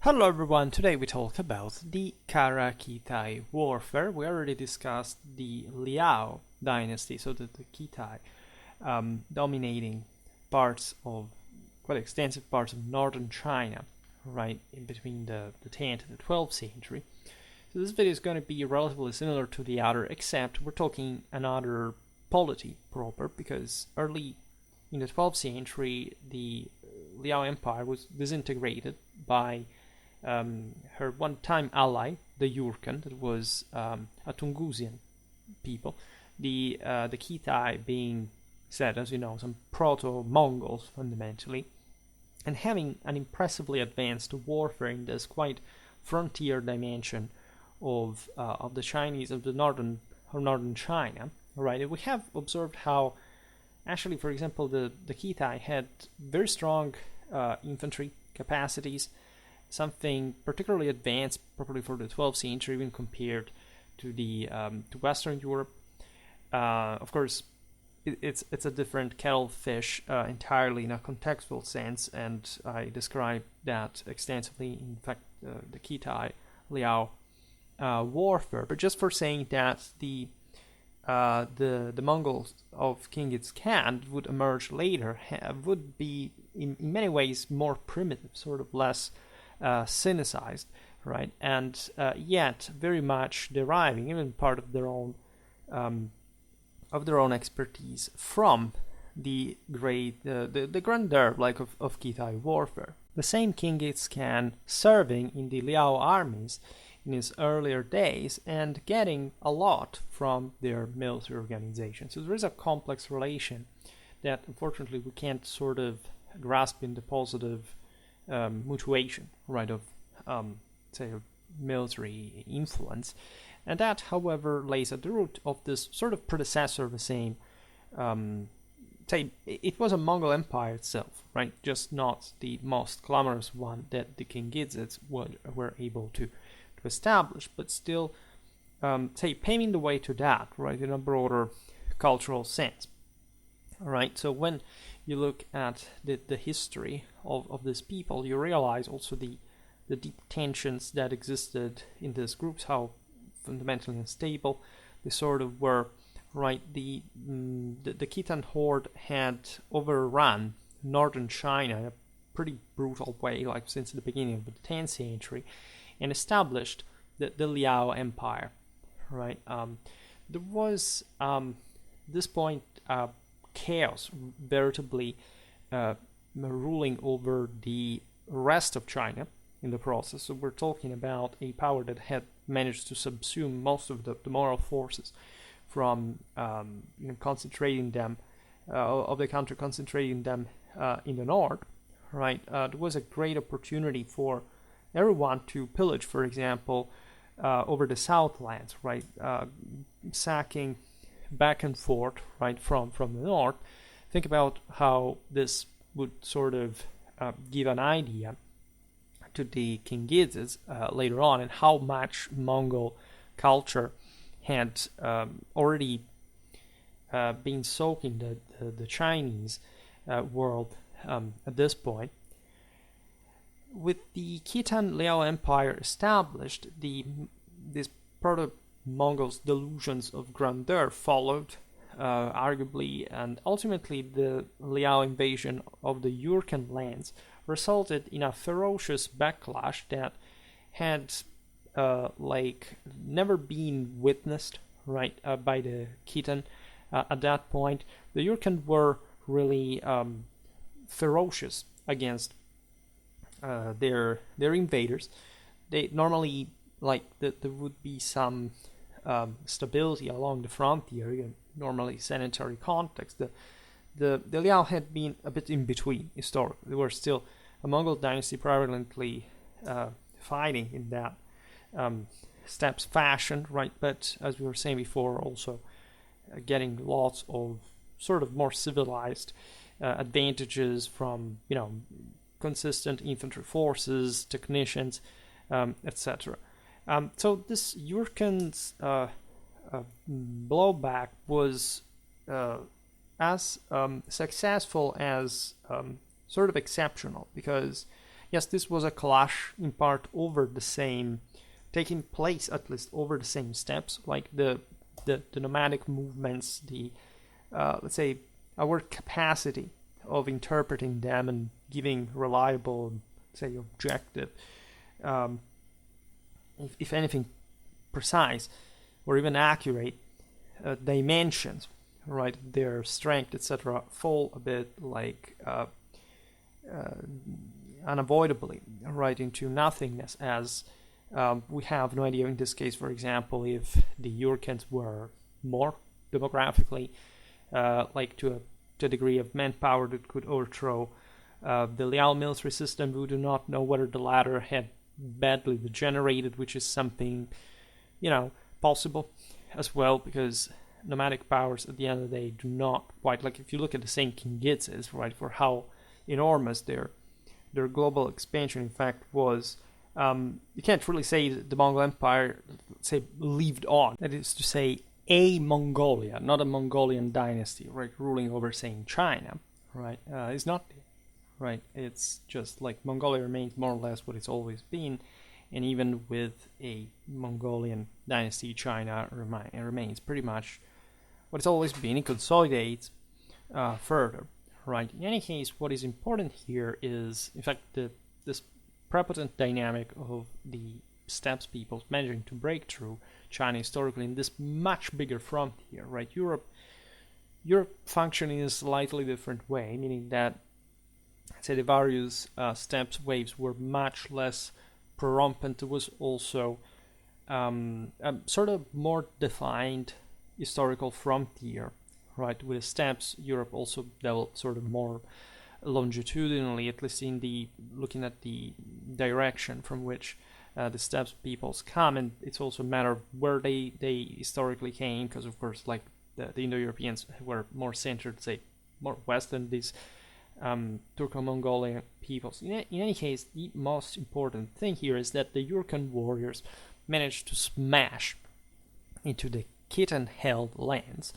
Hello everyone, today we talk about the Qara Khitai warfare. We already discussed the Liao dynasty, so the Khitai dominating parts of, quite extensive parts of northern China, right in between the 10th and the 12th century. So this video is going to be relatively similar to the other, except we're talking another polity proper, because early in the 12th century the Liao Empire was disintegrated by her one-time ally, the Jurchen, that was a Tungusian people. The Khitai being said, as you know, some proto-Mongols fundamentally, and having an impressively advanced warfare in this quite frontier dimension of the Chinese of the northern China. Right, we have observed how actually, for example, the Khitai had very strong infantry capacities, something particularly advanced probably for the 12th century when compared to the to Western Europe. Of course, it's a different kettle of fish entirely in a contextual sense, and I described that extensively. In fact, the Khitai Liao warfare. But just for saying that the Mongols of Genghis Khan would emerge later would be in many ways more primitive, sort of less cynicized, right, and yet very much deriving even part of their own expertise from the great the grandeur like of Khitai warfare. The same Genghis Khan serving in the Liao armies in his earlier days and getting a lot from their military organization. So there is a complex relation that unfortunately we can't sort of grasp in the positive mutuation, right, of say military influence, and that, however, lays at the root of this sort of predecessor of the same. Say it was a Mongol empire itself, right? Just not the most glamorous one that the Kingizits were able to establish, but still, say, paving the way to that, right, in a broader cultural sense. All right, so when you look at the history of these people, you realize also the deep tensions that existed in these groups, how fundamentally unstable they sort of were, right? The Khitan horde had overrun northern China in a pretty brutal way, like since the beginning of the 10th century, and established the Liao Empire, right? There was this point chaos veritably ruling over the rest of China in the process. So we're talking about a power that had managed to subsume most of the moral forces from concentrating them of the country, concentrating them in the north, right? There was a great opportunity for everyone to pillage, for example, over the Southlands, right? Sacking back and forth, right, from the north. Think about how this would sort of give an idea to the Kingizits later on, and how much Mongol culture had already been soaked in the Chinese world at this point. With the Khitan Liao Empire established, this proto-Mongols' delusions of grandeur followed, arguably, and ultimately the Liao invasion of the Jurchen lands resulted in a ferocious backlash that had never been witnessed, right, by the Khitan at that point. The Jurchen were really ferocious against their invaders. They normally, there would be some stability along the frontier, normally sanitary context. The Liao had been a bit in between historically. They were still a Mongol dynasty prevalently fighting in that steppes fashion, right? But as we were saying before, also getting lots of sort of more civilized advantages from, consistent infantry forces, technicians, etc. So this Jurchen's blowback was as successful as sort of exceptional, because Yes, this was a clash in part over the same, taking place at least over the same steps, like the nomadic movements, the let's say our capacity of interpreting them and giving reliable, say, objective, um, if anything, precise or even accurate dimensions, right? Their strength, etc., fall a bit like unavoidably, right, into nothingness, as we have no idea in this case, for example, if the Yurkens were more demographically, like to a degree of manpower that could overthrow the Liao military system. We do not know whether the latter had badly degenerated, which is something, possible as well, because nomadic powers at the end of the day do not quite, like if you look at the same Kingitzes, right, for how enormous their global expansion in fact was, you can't really say that the Mongol Empire, say, lived on. That is to say, a Mongolia, not a Mongolian dynasty, right, ruling over, saying, China, right, is not, right. It's just like Mongolia remains more or less what it's always been, and even with a Mongolian dynasty, China remains pretty much what it's always been. It consolidates further, right. In any case, what is important here is, in fact, this prepotent dynamic of the steppes peoples managing to break through China historically in this much bigger frontier, right? Europe functioning in a slightly different way, meaning that, say, the various steppes waves were much less prorompent. There was also sort of more defined historical frontier, right? With the steppes, Europe also developed sort of more longitudinally, at least in the looking at the direction from which the steppes peoples come, and it's also a matter of where they historically came, because of course, like the Indo-Europeans were more centered, say, more western, these Turco-Mongolian peoples. In any case, the most important thing here is that the Yurkan warriors managed to smash into the Khitan-held lands,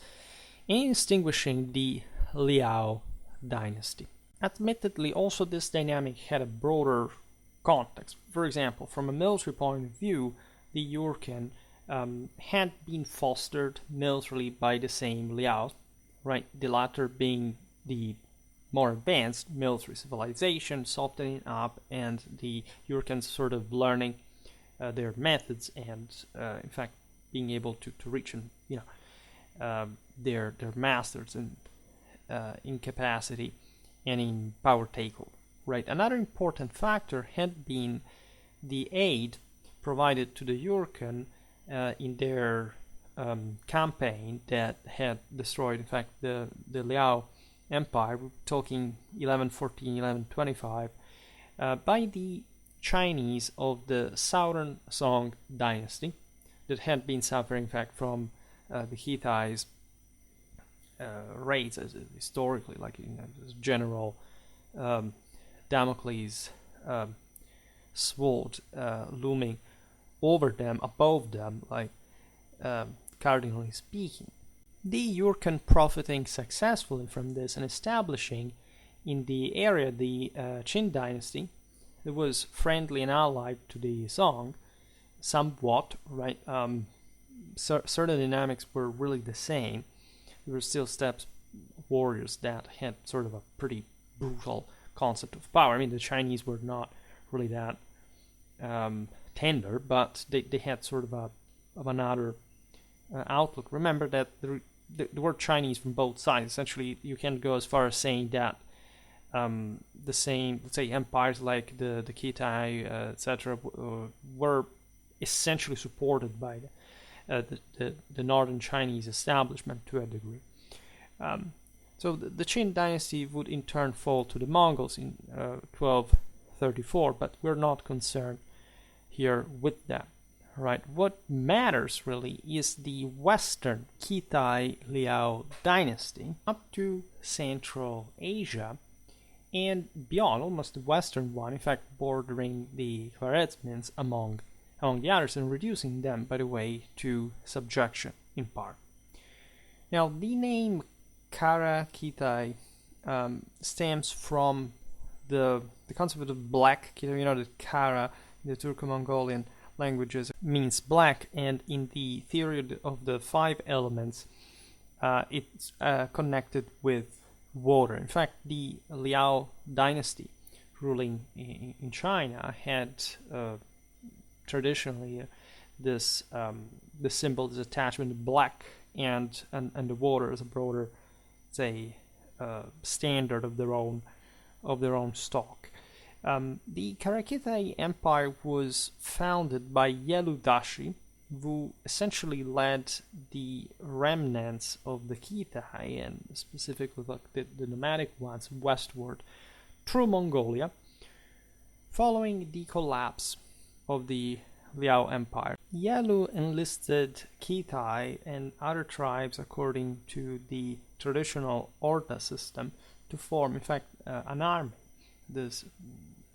extinguishing the Liao dynasty. Admittedly, also this dynamic had a broader context. For example, from a military point of view, the Yurkan had been fostered militarily by the same Liao, right? The latter being the more advanced military civilization, softening up, and the Yurkans sort of learning their methods and, in fact, being able to reach and their masters in capacity and in power takeover. Right. Another important factor had been the aid provided to the Yurkan in their campaign that had destroyed, in fact, the Liao Empire. We're talking 1114, 1125, by the Chinese of the Southern Song dynasty that had been suffering, in fact, from the Khitai's raids, as historically, like as general Damocles sword looming over them, above them, like cardinally speaking. The Yurkan profiting successfully from this and establishing in the area the Qin dynasty, that was friendly and allied to the Song, somewhat, right? Certain dynamics were really the same. There were still steppes warriors that had sort of a pretty brutal concept of power. I mean, the Chinese were not really that tender, but they had sort of another outlook. Remember that there were Chinese from both sides. Essentially, you can go as far as saying that the same, let's say, empires like the Khitai, etc., were essentially supported by the northern Chinese establishment to a degree. So the Qin dynasty would in turn fall to the Mongols in 1234, but we're not concerned here with that, right? What matters really is the Western Khitai Liao dynasty up to Central Asia and beyond, almost the western one, in fact bordering the Khwarezmians among the others, and reducing them, by the way, to subjection in part. Now, the name Qara Khitai stems from the concept of black, the Kara in the Turco-Mongolian languages means black, and in the theory of the 5 elements, it's connected with water. In fact, the Liao dynasty ruling in China had traditionally this the symbol, this attachment of black and the water as a broader, say, standard of their own stock. The Qara Khitai Empire was founded by Yelu Dashi, who essentially led the remnants of the Khitai, and specifically the nomadic ones, westward through Mongolia, following the collapse of the Liao Empire. Yelu enlisted Khitai and other tribes according to the traditional Orda system to form, in fact, an army. This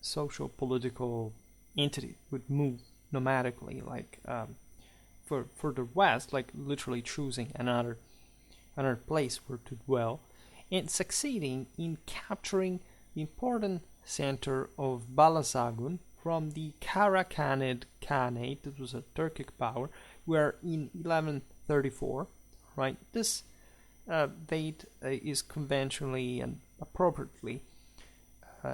socio-political entity would move nomadically, like for the west, like literally choosing another place where to dwell, and succeeding in capturing the important center of Balasagun from the Kara-Khanid Khanate. That was a Turkic power, where in 1134, right, this date is conventionally and appropriately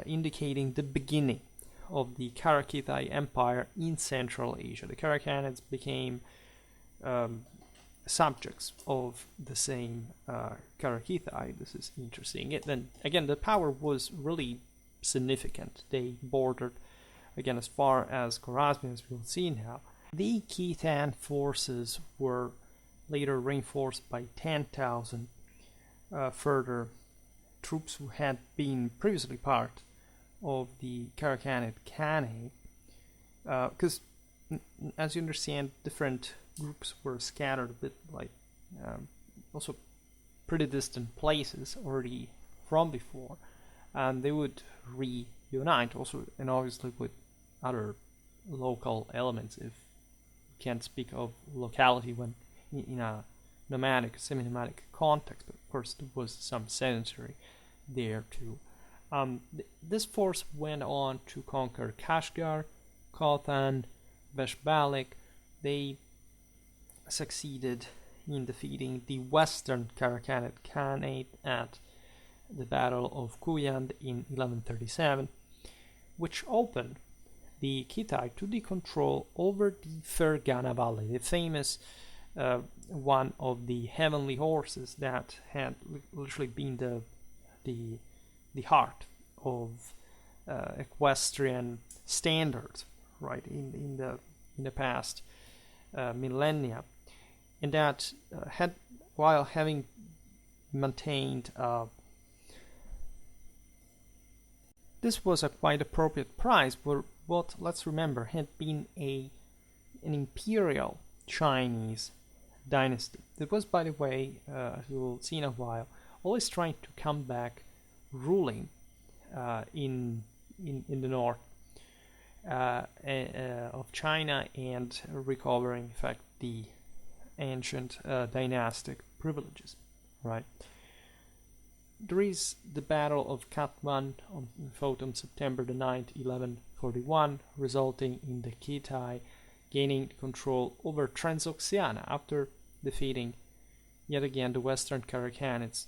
indicating the beginning of the Qara Khitai Empire in Central Asia. The Kara-Khanids became subjects of the same Qara Khitai. This is interesting. Then again, the power was really significant. They bordered, again, as far as Khwarezm, as we'll see now. The Khitan forces were later reinforced by 10,000 further troops who had been previously part of the Kara-Khanid Khanate, because as you understand, different groups were scattered a bit, like also pretty distant places already from before, and they would reunite also, and obviously with other local elements, if you can't speak of locality when in a nomadic, semi-nomadic context, but of course there was some sedentary there too. This force went on to conquer Kashgar, Khotan, Veshbalik. They succeeded in defeating the Western Kara-Khanid Khanate at the Battle of Kuyand in 1137, which opened the Khitai to the control over the Fergana Valley, the famous one of the heavenly horses that had literally been the heart of equestrian standards, right, in the past millennia, and that had, while having maintained this was a quite appropriate price for what, let's remember, had been an imperial Chinese dynasty. That was, by the way, as we will see in a while, always trying to come back ruling in the north of China, and recovering, in fact, the ancient dynastic privileges, right? There is the Battle of Katman fought on September the 9th, 1141, resulting in the Khitai gaining control over Transoxiana after defeating yet again the Western Kara-Khanids,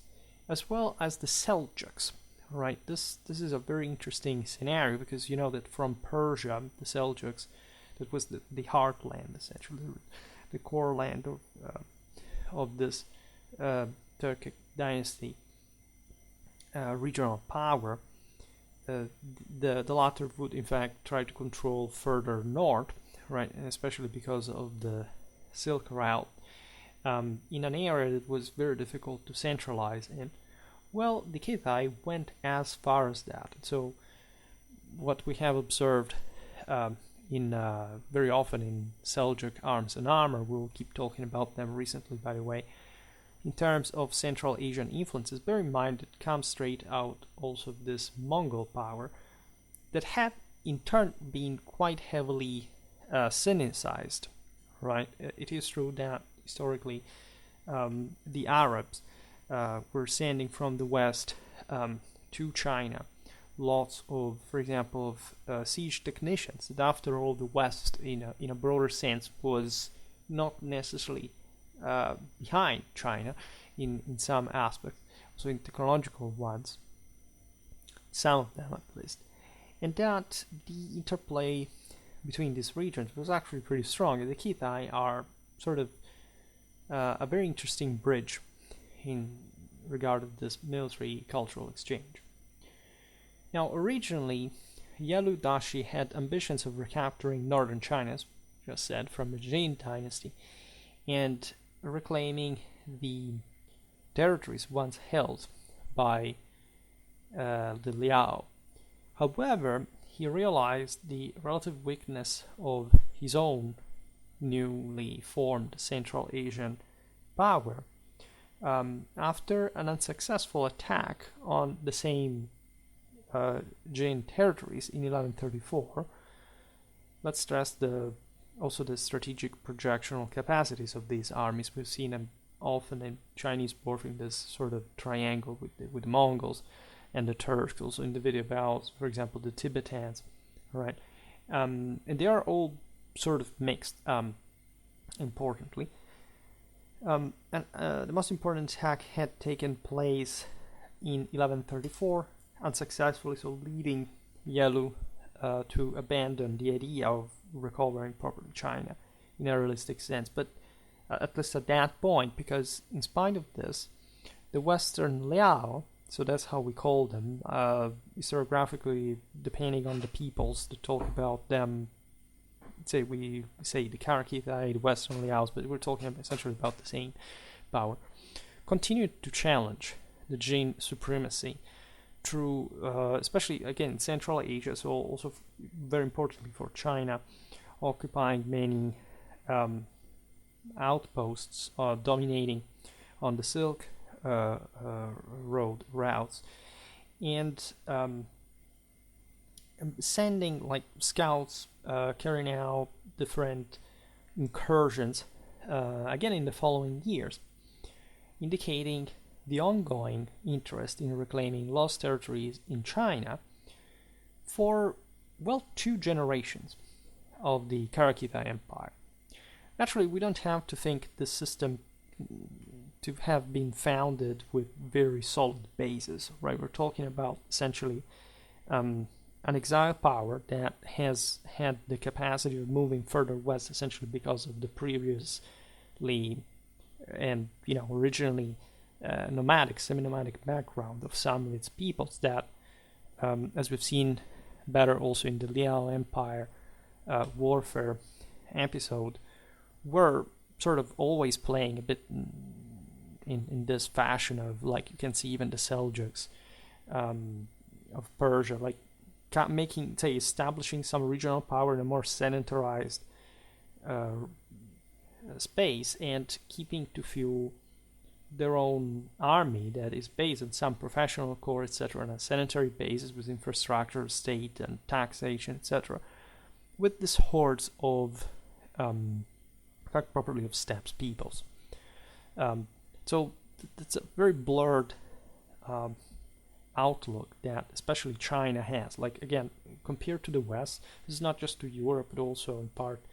as well as the Seljuks. Right, this is a very interesting scenario, because you know that from Persia, the Seljuks, that was the heartland, essentially, the core land of this Turkic dynasty, regional power. The latter would in fact try to control further north, right, and especially because of the Silk Route, in an area that was very difficult to centralize in. Well, the Khitai went as far as that. So what we have observed very often in Seljuk arms and armor, we'll keep talking about them recently, by the way, in terms of Central Asian influences, bear in mind it comes straight out also of this Mongol power that had in turn been quite heavily Sinicized, right? It is true that historically the Arabs were sending from the west to China lots of, for example, of siege technicians. That after all, the West, in a broader sense, was not necessarily behind China in some aspects, so in technological ones, some of them at least, and that the interplay between these regions was actually pretty strong. The Khitai are sort of a very interesting bridge in regard of this military cultural exchange. Now, originally, Yalu Dashi had ambitions of recapturing northern China, as just said, from the Jin dynasty, and reclaiming the territories once held by the Liao. However, he realized the relative weakness of his own newly formed Central Asian power after an unsuccessful attack on the same Jin territories in 1134. Let's stress also the strategic projectional capacities of these armies. We've seen them often in Chinese warfare in this sort of triangle with the Mongols and the Turks, also in the video about, for example, the Tibetans, right? And they are all sort of mixed, importantly. And the most important attack had taken place in 1134, unsuccessfully, so leading Yalu to abandon the idea of recovering properly China in a realistic sense. But at least at that point, because in spite of this, the Western Liao, so that's how we call them, historiographically, depending on the peoples to talk about them, we say the Qara Khitai, the Western Liaos, but we're talking essentially about the same power, continued to challenge the Jin supremacy through, especially again, Central Asia, so also very importantly for China, occupying many outposts, dominating on the Silk Road routes, and sending like scouts, carrying out different incursions again in the following years, indicating the ongoing interest in reclaiming lost territories in China for, well, 2 generations of the Qara Khitai Empire. Naturally, we don't have to think the system to have been founded with very solid bases, right? We're talking about essentially an exiled power that has had the capacity of moving further west, essentially because of the previously and originally nomadic, semi-nomadic background of some of its peoples that, as we've seen better also in the Liao Empire warfare episode, were sort of always playing a bit in this fashion of, like, you can see even the Seljuks of Persia, like establishing some regional power in a more sedentarized space and keeping to fuel their own army that is based on some professional corps, etc., on a sedentary basis with infrastructure, state, and taxation, etc., with this hordes of, properly of steppes peoples. So it's a very blurred outlook that especially China has. Like, again, compared to the West, this is not just to Europe, but also in part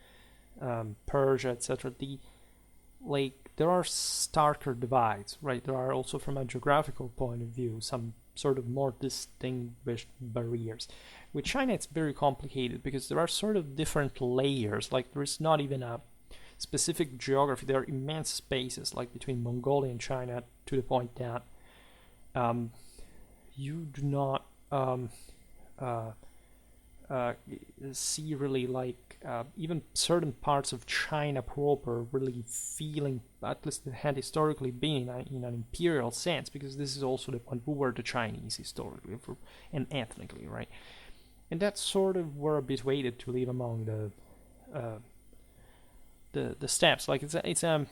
Persia, etc. There are starker divides, right? There are also, from a geographical point of view, some sort of more distinguished barriers. With China, it's very complicated because there are sort of different layers. Like, there is not even a specific geography. There are immense spaces, like between Mongolia and China, to the point that you do not see really, like, even certain parts of China proper really feeling, at least it had historically been in an imperial sense, because this is also the point, who were the Chinese historically and ethnically, right? And that sort of were a bit weighted to live among the steppes, like it's the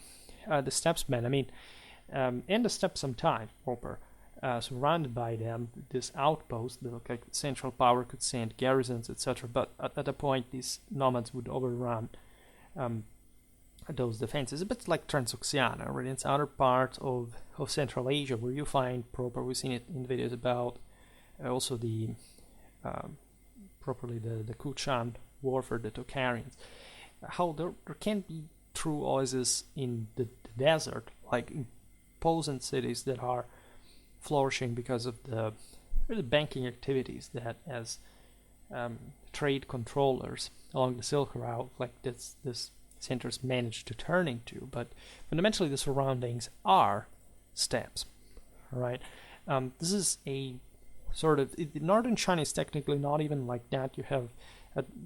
steppesmen, I mean, and the steppes sometimes proper, surrounded by them, this outpost, like central power could send garrisons, etc. But at a point, these nomads would overrun those defenses. A bit like Transoxiana, right? It's other part of Central Asia where you find proper. We've seen it in videos about also the properly the Kuchan warfare, the Tokharians, how there can be true oases in the desert, like imposing cities that are flourishing because of the really banking activities that as trade controllers along the Silk Route, like this centers managed to turn into. But fundamentally, the surroundings are steppes, right? This is a sort of northern China is technically not even like that. You have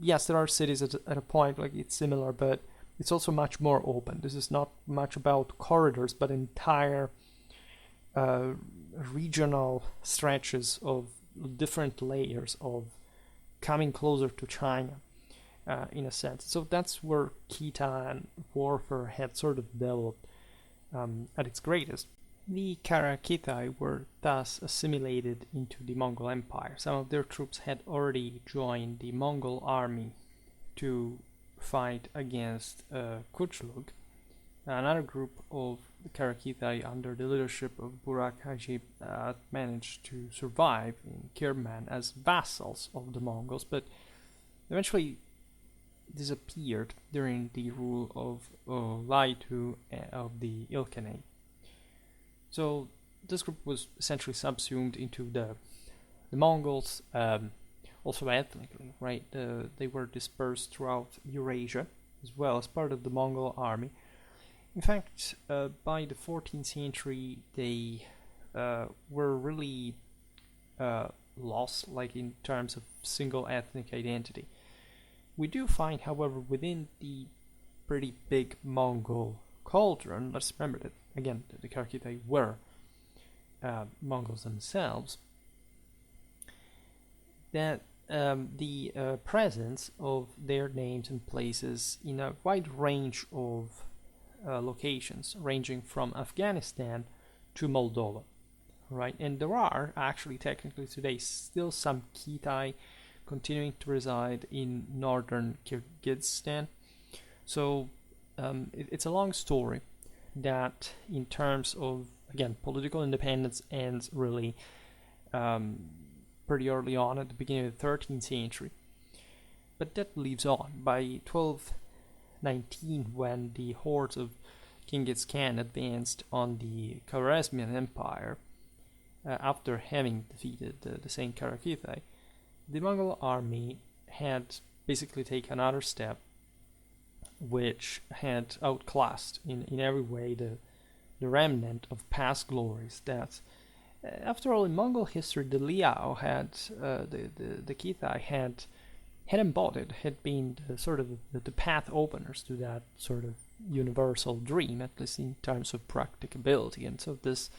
yes, there are cities at a point like it's similar, but it's also much more open. This is not much about corridors, but entire regional stretches of different layers of coming closer to China, in a sense. So that's where Khitan warfare had sort of developed at its greatest. The Qara Khitai were thus assimilated into the Mongol Empire. Some of their troops had already joined the Mongol army to fight against Kuchlug. Another group of the Qara Khitai under the leadership of Burak Hajib managed to survive in Kirman as vassals of the Mongols, but eventually disappeared during the rule of Laitu of the Ilkhanate. So this group was essentially subsumed into the Mongols, also ethnically, right? They were dispersed throughout Eurasia as well as part of the Mongol army. In fact, by the 14th century, they were really lost, like in terms of single ethnic identity. We do find, however, within the pretty big Mongol cauldron, let's remember that, again, the Qara Khitai were Mongols themselves, that the presence of their names and places in a wide range of locations, ranging from Afghanistan to Moldova, right? And there are actually technically today still some Khitai continuing to reside in northern Kyrgyzstan. So it's a long story that in terms of, again, political independence ends really pretty early on at the beginning of the 13th century. But that lives on. By 1219, when the hordes of Genghis Khan advanced on the Khwarezmian Empire, after having defeated the Saint Qara Khitai, the Mongol army had basically taken another step which had outclassed in every way the remnant of past glories that, after all, in Mongol history, the Liao had, the Khitai had embodied, had been the sort of the path openers to that sort of universal dream, at least in terms of practicability. And so this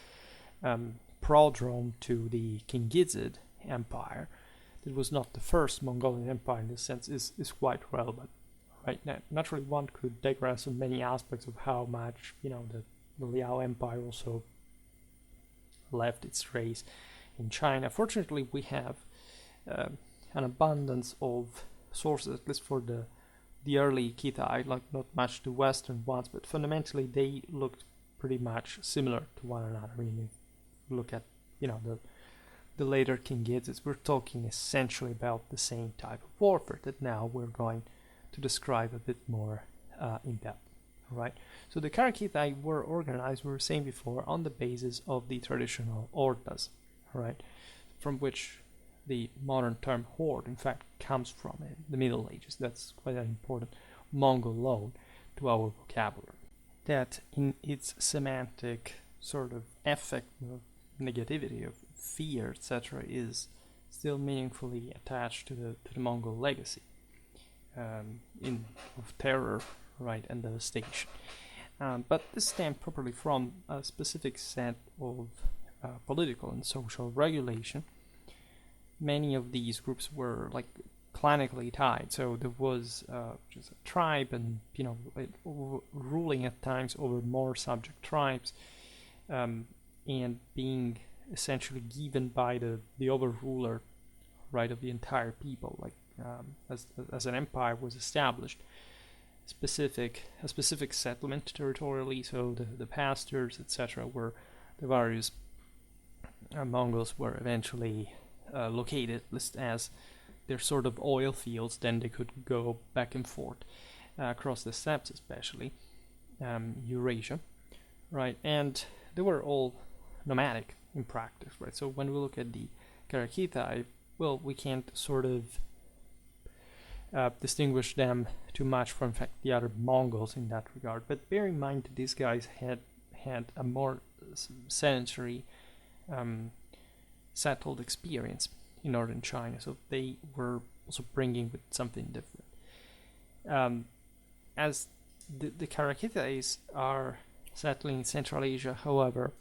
prodrome to the Kingizid Empire, that was not the first Mongolian empire in this sense, is quite relevant. Right now, naturally, one could digress on many aspects of how much, the Liao Empire also left its trace in China. Fortunately, we have an abundance of sources, at least for the early Khitai, like not much the Western ones, but fundamentally they looked pretty much similar to one another. I mean, if you look at, the later Kingizids, we're talking essentially about the same type of warfare that now we're going to describe a bit more in depth. Right? So the Qara Khitai were organized, we were saying before, on the basis of the traditional ordas, right? From which the modern term horde, in fact, comes from in the Middle Ages. That's quite an important Mongol loan to our vocabulary. That in its semantic sort of effect of negativity, of fear, etc., is still meaningfully attached to the Mongol legacy of terror, right, and devastation. But this stemmed properly from a specific set of political and social regulation. Many of these groups were like clanically tied, so there was just a tribe, and ruling at times over more subject tribes, and being essentially given by the overruler, right, of the entire people. Like as an empire was established, a specific settlement territorially, so the pastors, etc., were the various Mongols were eventually located, list as their sort of oil fields. Then they could go back and forth across the steppes, especially Eurasia, right? And they were all nomadic in practice, right? So when we look at the Qara Khitai, well, we can't sort of distinguish them too much from, in fact, the other Mongols in that regard. But bear in mind that these guys had a more sedentary settled experience in northern China, so they were also bringing with something different. As the Qara Khitais are settling in Central Asia, however,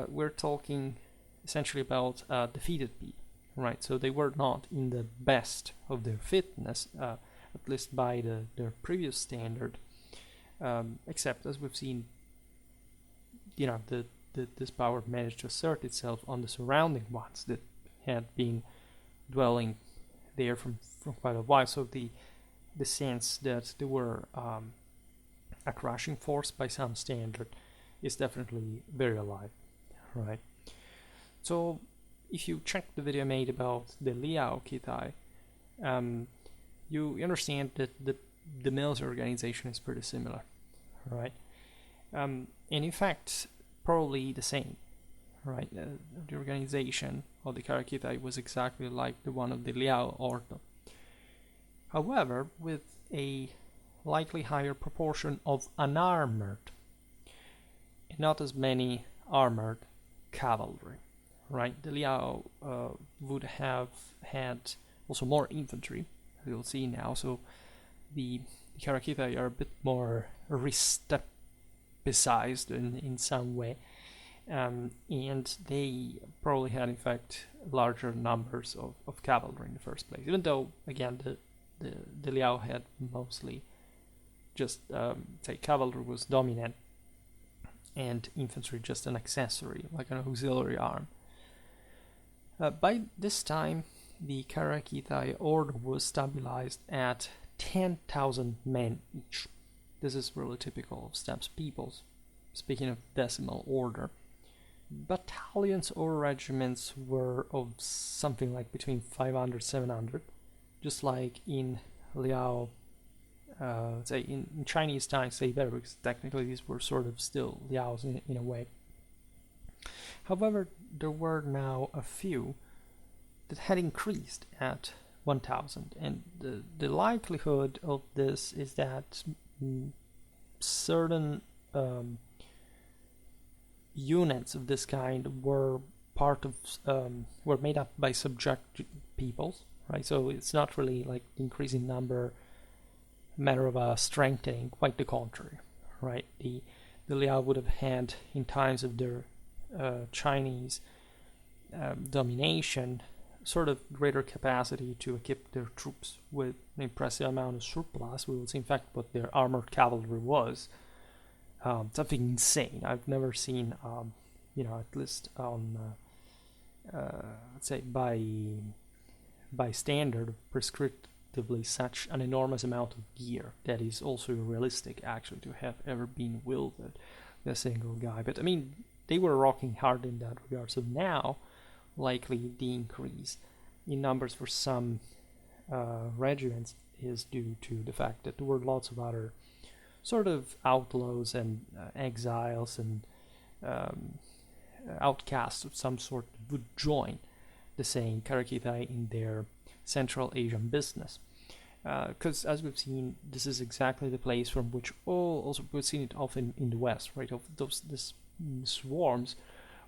we're talking essentially about defeated people, right? So they were not in the best of their fitness, at least by their previous standard, except as we've seen, this power managed to assert itself on the surrounding ones that had been dwelling there from quite a while. So the sense that they were a crushing force by some standard is definitely very alive, right? So if you check the video I made about the Liao Khitai, you understand that the military organization is pretty similar, right? And in fact, probably the same, right? The organization of the Qara Khitai was exactly like the one of the Liao order. However, with a likely higher proportion of unarmored and not as many armored cavalry, right? The Liao would have had also more infantry, as you'll see now. So the Qara Khitai are a bit more restepicized in some way, and they probably had in fact larger numbers of cavalry in the first place, even though again the Liao had mostly just say cavalry was dominant and infantry just an accessory, like an auxiliary arm. By this time, the Qara Khitai order was stabilized at 10,000 men each. This is really typical of steppes peoples. Speaking of decimal order, battalions or regiments were of something like between 500 700, just like in Liao, say in Chinese times, say better, because technically these were sort of still Liaos in a way. However, there were now a few that had increased at 1,000, and the likelihood of this is that certain units of this kind were were made up by subject peoples, right? So it's not really like increasing number matter of strengthening, quite the contrary, right? The Liao would have had, in times of their Chinese domination, sort of greater capacity to equip their troops with an impressive amount of surplus. We will see in fact what their armored cavalry was, something insane. I've never seen at least on let's say by standard prescriptively such an enormous amount of gear that is also realistic actually to have ever been wielded by a single guy. But I mean, they were rocking hard in that regard. So now likely the increase in numbers for some regiments is due to the fact that there were lots of other sort of outlaws and exiles and outcasts of some sort that would join the same Qara Khitai in their Central Asian business. Because as we've seen, this is exactly the place from which also we've seen it often in the West, right? Of this swarms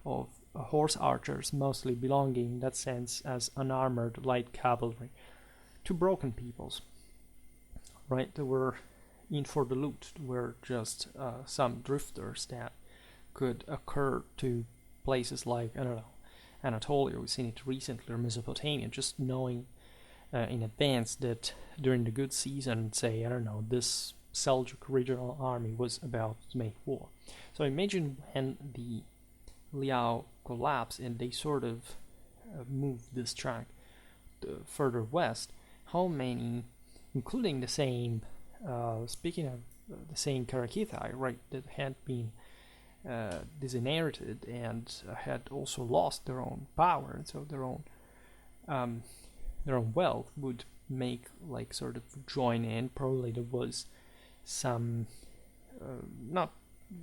of horse archers, mostly belonging in that sense as unarmored light cavalry to broken peoples, right? They were in for the loot. There were just some drifters that could occur to places like, I don't know, Anatolia, we've seen it recently, or Mesopotamia, just knowing in advance that during the good season, say, I don't know, this Seljuk regional army was about to make war. So imagine when the Liao collapsed and they sort of moved this track further west, how many, including the same, speaking of the same Qara Khitai, right, that had been disinherited and had also lost their own power, and so their own their own wealth would make like sort of join in. Probably there was some not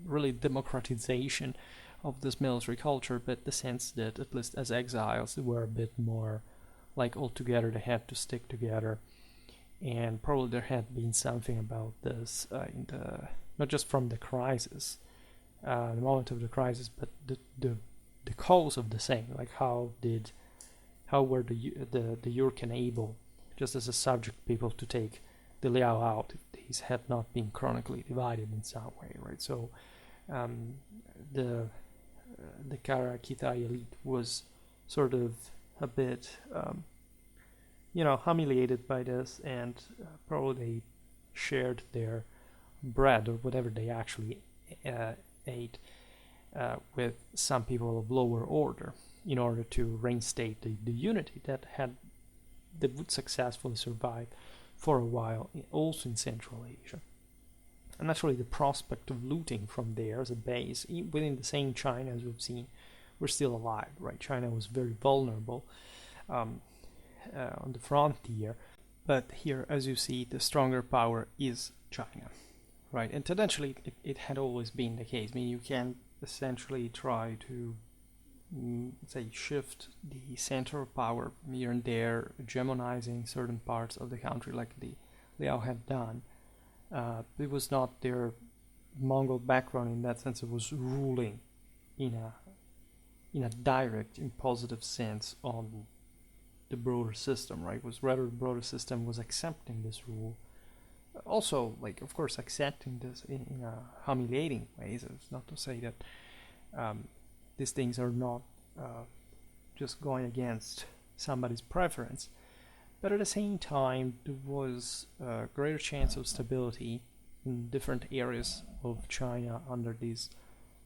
really democratization of this military culture, but the sense that at least as exiles they were a bit more like all together, they had to stick together. And probably there had been something about this in the not just from the crisis, the moment of the crisis, but the cause of the same. Like how were the Yurchen able, just as a subject people, to take the Liao out if these had not been chronically divided in some way, right? So the Qara Khitai elite was sort of a bit, humiliated by this, and probably they shared their bread or whatever they actually ate with some people of lower order in order to reinstate the unity that would successfully survive for a while, also in Central Asia. And naturally, the prospect of looting from there as a base within the same China, as we've seen, were still alive, right? China was very vulnerable on the frontier, but here, as you see, the stronger power is China, right? And potentially, it had always been the case. I mean, you can essentially try to say shift the center of power here and there, hegemonizing certain parts of the country like the Liao had done. It was not their Mongol background in that sense. It was ruling in a direct, in positive sense on the broader system, right? It was rather the broader system was accepting this rule. Also, like, of course, accepting this in a humiliating way. So it's not to say that these things are not just going against somebody's preference, but at the same time there was a greater chance of stability in different areas of China under these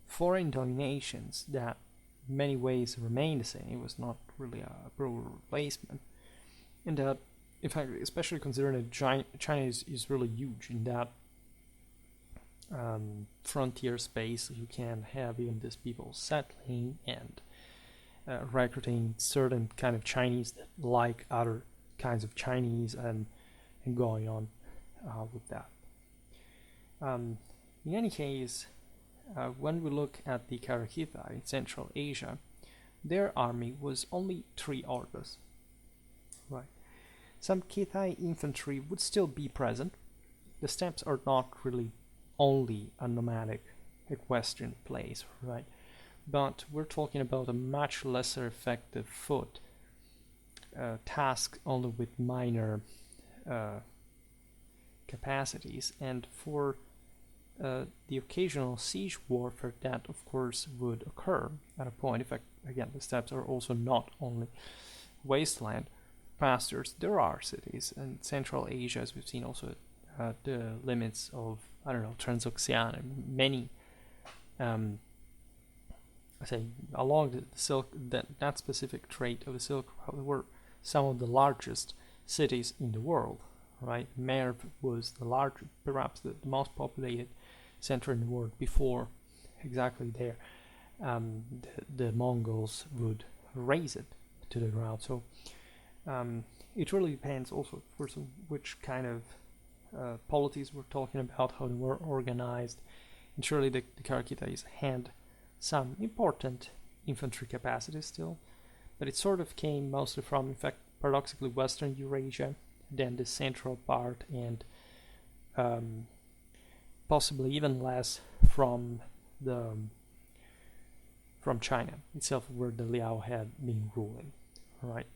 foreign dominations that in many ways remained the same. It was not really a broad replacement, and that, in fact, especially considering that China is really huge in that frontier space, you can have even these people settling and recruiting certain kind of Chinese that like other kinds of Chinese, and going on with that. In any case, when we look at the Qara Khitai in Central Asia, their army was only 3 orders. Right. Some Khitai infantry would still be present. The steppes are not really only a nomadic equestrian place, right? But we're talking about a much lesser effective foot task, only with minor capacities, and for the occasional siege warfare that of course would occur at a point. In fact, again, the steppes are also not only wasteland pastures. There are cities in Central Asia, as we've seen, also at the limits of, Transoxiana, many say along the Silk, that specific trait of the Silk Road were some of the largest cities in the world, right? Merv was the largest, perhaps the most populated center in the world before exactly there the Mongols would raze it to the ground. So it really depends also, of course, on which kind of polities we're talking about, how they were organized. And surely the Qara Khitais had some important infantry capacity still, but it sort of came mostly from, in fact, paradoxically, Western Eurasia, then the central part, and possibly even less from China itself, where the Liao had been ruling, right?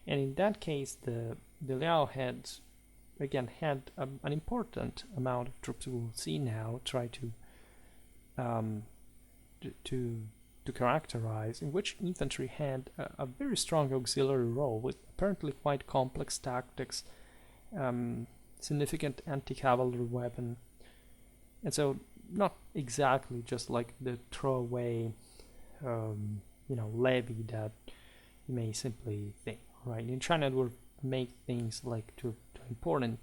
And in that case, the Liao had an important amount of troops. We will see now try to characterize, in which infantry had a very strong auxiliary role with apparently quite complex tactics, significant anti-cavalry weapon, and so not exactly just like the throwaway levy that you may simply think, right? In China, it would make things like to important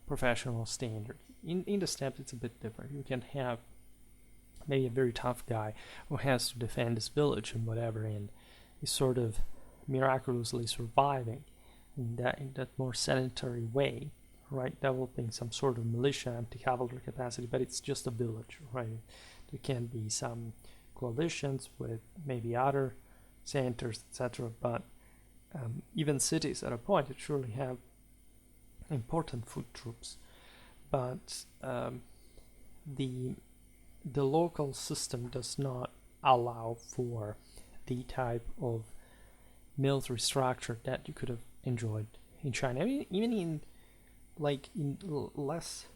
professional standards. In the steppes, it's a bit different. You can have maybe a very tough guy who has to defend his village and whatever, and is sort of miraculously surviving in that more sedentary way, right? Developing some sort of militia anti-cavalry capacity, but it's just a village, right? There can be some coalitions with maybe other centers, etc. But even cities at a point that surely have important foot troops, but the local system does not allow for the type of military structure that you could have enjoyed in China. I mean, even in less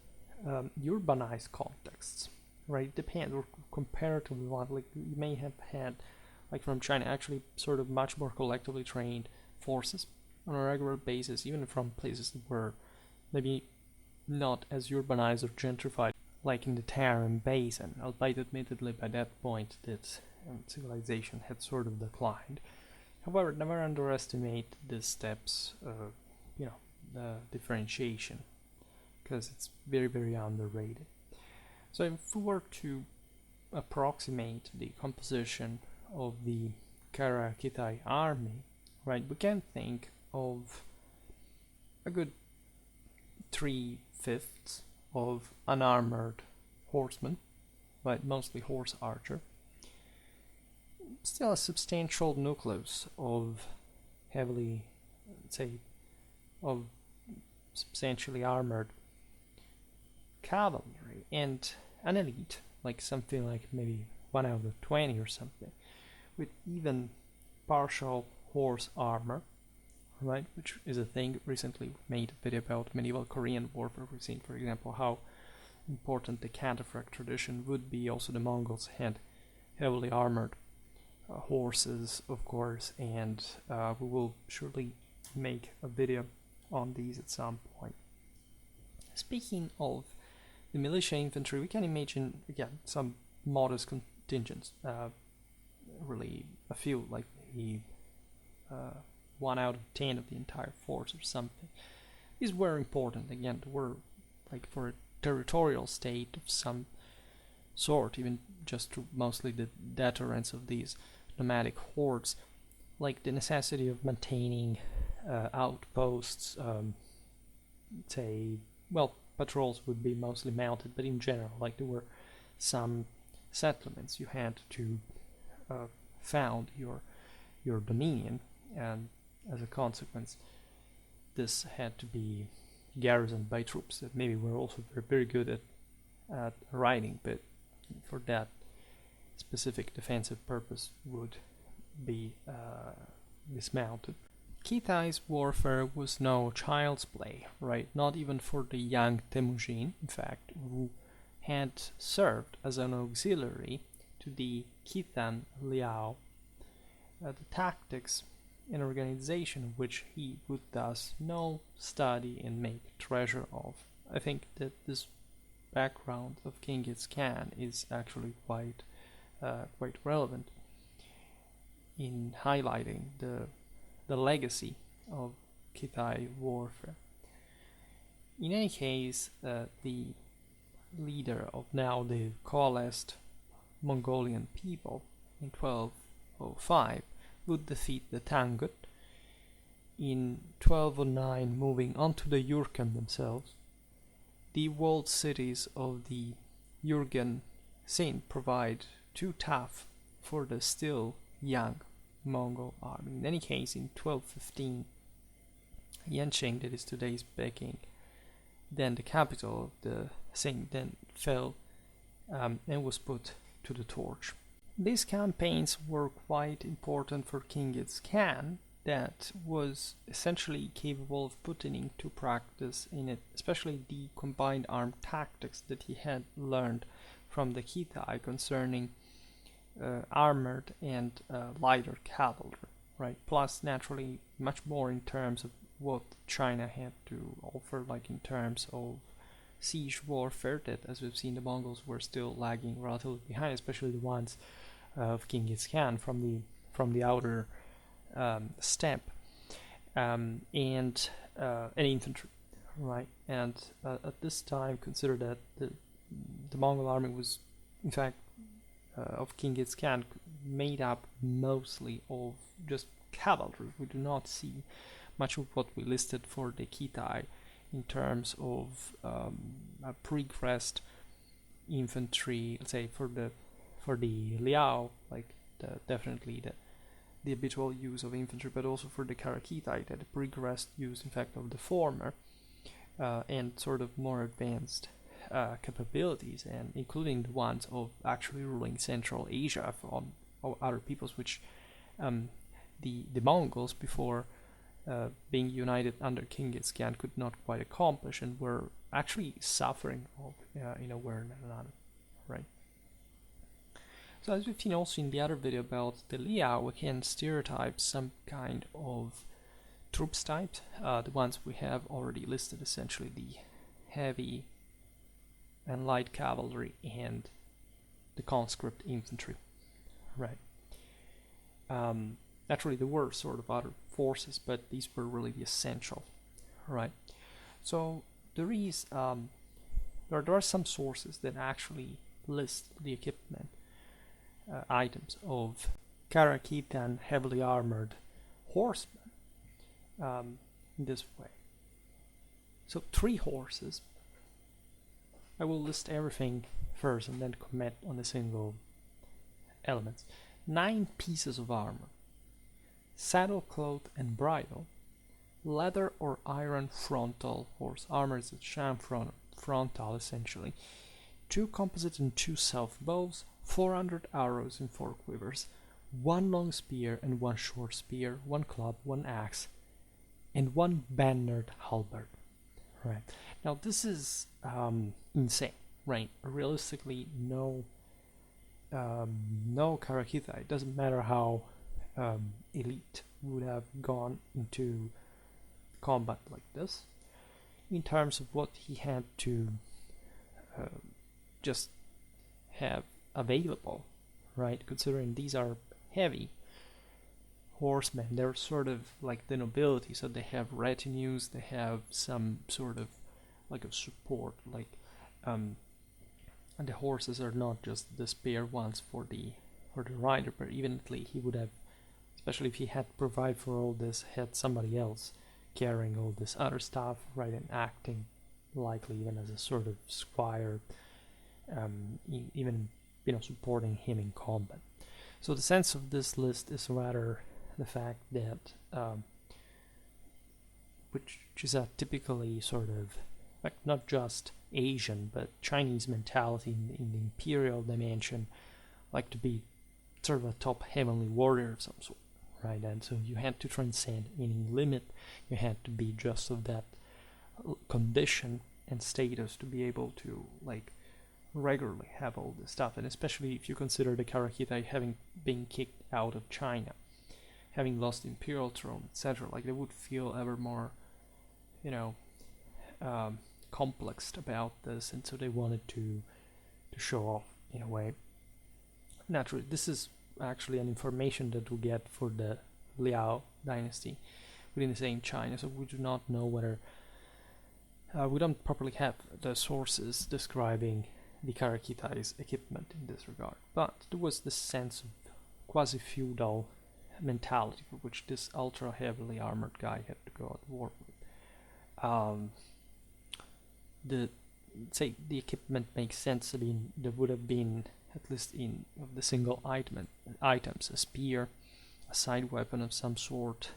urbanized contexts, right? Depends, or comparatively one, like you may have had, like from China, actually sort of much more collectively trained forces on a regular basis, even from places that were maybe not as urbanized or gentrified, like in the Tarim Basin, albeit admittedly by that point that civilization had sort of declined. However, never underestimate the steps, the differentiation, because it's very, very underrated. So if we were to approximate the composition of the Qara Khitai army, right, we can think of a good 3/5 of unarmored horsemen, right, mostly horse archer. Still a substantial nucleus of heavily, say, of substantially armored cavalry, and an elite, like something like maybe 1 out of 20 or something, with even partial horse armor, right, which is a thing. Recently made a video about medieval Korean warfare. We've seen, for example, how important the cataphract tradition would be. Also, the Mongols had heavily armored horses, of course, and we will surely make a video on these at some point. Speaking of the militia infantry, we can imagine, again, some modest contingents, really a few, like maybe 1 out of 10 of the entire force or something. These were important, again, they were like for a territorial state of some sort, even just through mostly the deterrence of these nomadic hordes, like the necessity of maintaining outposts, patrols would be mostly mounted, but in general, like there were some settlements you had to found your dominion, and as a consequence, this had to be garrisoned by troops that maybe were also very, very good at riding, but for that specific defensive purpose would be dismounted. Khitai's warfare was no child's play, right? Not even for the young Temujin, in fact, who had served as an auxiliary to the Khitan Liao. The tactics and organization of which he would thus know, study, and make treasure of. I think that this background of Genghis Khan is actually quite relevant in highlighting the legacy of Khitai warfare. In any case, the leader of now the coalesced Mongolian people in 1205 would defeat the Tangut. In 1209, moving on to the Jurchen themselves, the walled cities of the Jurgen Sindh provide too tough for the still young Mongol army. In any case, in 1215, Yancheng, that is today's Peking, then the capital of the Sindh, then fell and was put to the torch. These campaigns were quite important for Genghis Khan, that was essentially capable of putting into practice in it, especially the combined armed tactics that he had learned from the Khitai concerning armored and lighter cavalry, right? Plus, naturally, much more in terms of what China had to offer, like in terms of siege warfare, that, as we've seen, the Mongols were still lagging relatively behind, especially the ones of Genghis Khan from the outer steppe, and infantry, right? And at this time, consider that the Mongol army was, in fact, of Genghis Khan, made up mostly of just cavalry. We do not see much of what we listed for the Khitai in terms of a pre-crest infantry. Let's say for the Liao, like definitely the habitual use of infantry, but also for the Qara Khitai, the pre-crest use, in fact, of the former, and sort of more advanced capabilities, and including the ones of actually ruling Central Asia from other peoples, which the Mongols, before being united under Genghis Khan, could not quite accomplish, and were actually suffering of in a way or another, right? So as we've seen also in the other video about the Liao, we can stereotype some kind of troops types. The ones we have already listed, essentially the heavy and light cavalry and the conscript infantry, right? Naturally, there were sort of other forces, but these were really the essential, right? So there is there are some sources that actually list the equipment items of Qara Khitan heavily armored horsemen in this way. So 3 horses. I will list everything first and then comment on the single elements. 9 pieces of armor, saddle, cloth, and bridle, leather or iron frontal horse armor is a sham frontal essentially, 2 composite and 2 self bows, 400 arrows in 4 quivers, 1 long spear and 1 short spear, 1 club, 1 axe, and 1 bannered halberd. Right. Now this is insane, right? Realistically, no Qara Khitai, it doesn't matter how elite would have gone into combat like this, in terms of what he had to just have available, right? Considering these are heavy horsemen, they're sort of like the nobility, so they have retinues, they have some sort of like a support, like and the horses are not just the spare ones for the rider, but evidently he would have, especially if he had to provide for all this, had somebody else carrying all this other stuff, right, and acting likely even as a sort of squire, even supporting him in combat. So the sense of this list is rather the fact that which is a typically sort of like not just Asian but Chinese mentality in the imperial dimension, like to be sort of a top heavenly warrior of some sort, right? And so you had to transcend any limit, you had to be just of that condition and status to be able to like regularly have all this stuff. And especially if you consider the Qara Khitai having been kicked out of China, having lost the imperial throne, etc., like they would feel ever more complexed about this, and so they wanted to show off in a way. Naturally, this is actually an information that we get for the Liao dynasty within the same China, so we do not know whether we don't properly have the sources describing the Qara Khitai's equipment in this regard, but there was this sense of quasi-feudal mentality for which this ultra heavily armored guy had to go at war with. The equipment makes sense. I mean, there would have been, at least in of the single items, a spear, a side weapon of some sort.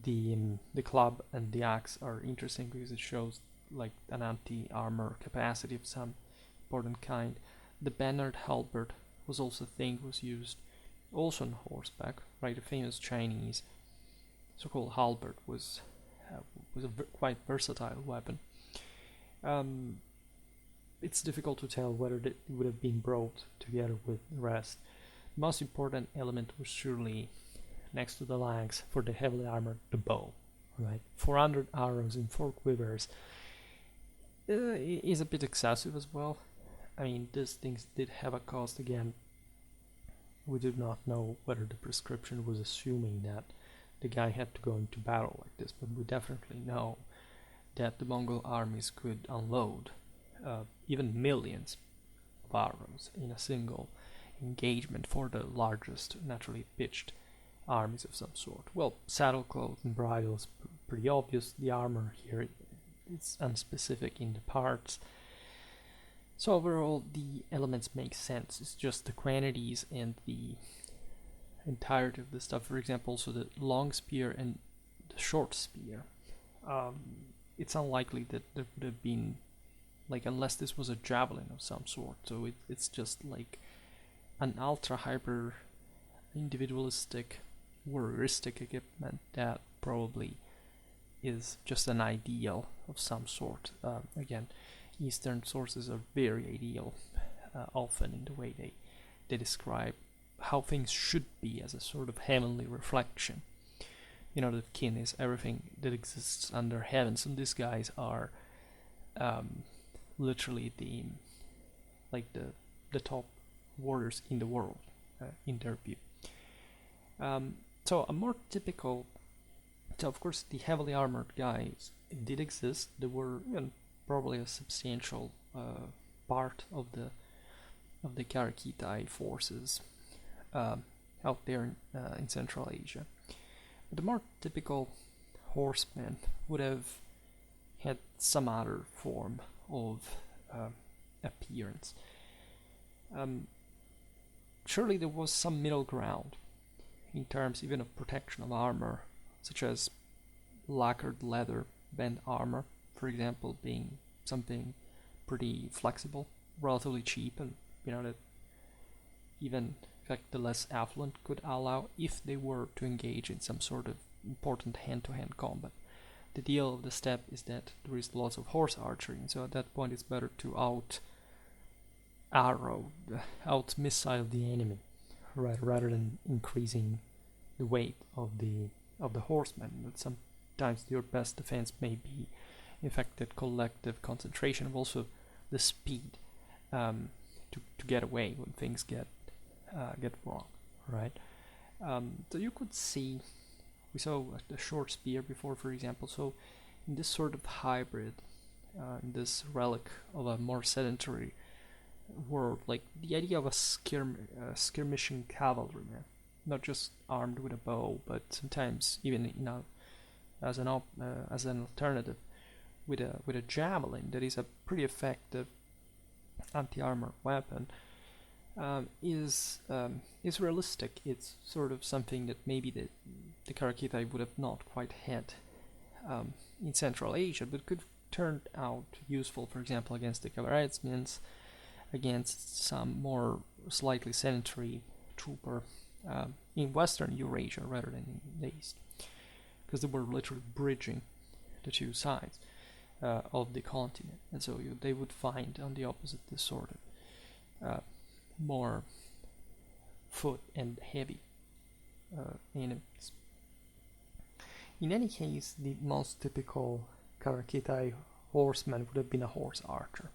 The club and the axe are interesting because it shows like an anti-armor capacity of some important kind. The bannered halberd was also a thing, was used also on horseback, right? A famous Chinese so-called halberd was a quite versatile weapon. It's difficult to tell whether it would have been brought together with the rest. The most important element was surely, next to the lance for the heavily armored, the bow, right? 400 arrows in 4 quivers is a bit excessive as well. I mean, these things did have a cost. Again, we do not know whether the prescription was assuming that the guy had to go into battle like this, but we definitely know that the Mongol armies could unload even millions of arrows in a single engagement for the largest naturally pitched armies of some sort. Well, saddle cloth and bridles, pretty obvious. The armor here, it's unspecific in the parts. So overall, the elements make sense. It's just the quantities and the entirety of the stuff. For example, also the long spear and the short spear. It's unlikely that there would have been, like, unless this was a javelin of some sort. So it's just like an ultra hyper individualistic, warrioristic equipment that probably is just an ideal of some sort. Again, Eastern sources are very ideal, often in the way they describe how things should be as a sort of heavenly reflection. You know, that kin is everything that exists under heaven. So these guys are literally the top warriors in the world, in their view. So a more typical, so of course the heavily armored guys did exist. They were probably a substantial part of the Qara Khitai forces out there in Central Asia. But the more typical horseman would have had some other form of appearance. Surely there was some middle ground in terms even of protection of armor, such as lacquered leather band armor, for example, being something pretty flexible, relatively cheap, and that even in fact the less affluent could allow if they were to engage in some sort of important hand-to-hand combat. The deal of the steppe is that there is lots of horse archery, and so at that point it's better to out-missile the enemy, rather than increasing the weight of the horsemen. But sometimes your best defense may be, in fact, that collective concentration of also the speed to get away when things get wrong, right? So you could see, we saw the short spear before, for example. So in this sort of hybrid, in this relic of a more sedentary world, like the idea of a skirmishing cavalryman, not just armed with a bow, but sometimes even as an alternative with a javelin that is a pretty effective anti-armor weapon, is realistic. It's sort of something that maybe the Qara Khitai would have not quite had in Central Asia, but could turn out useful, for example, against the Kara-Khanids, against some more slightly sedentary trooper in Western Eurasia rather than in the East, because they were literally bridging the two sides of the continent, and so they would find on the opposite this sort of more foot and heavy enemies. In any case, the most typical Qara Khitai horseman would have been a horse archer.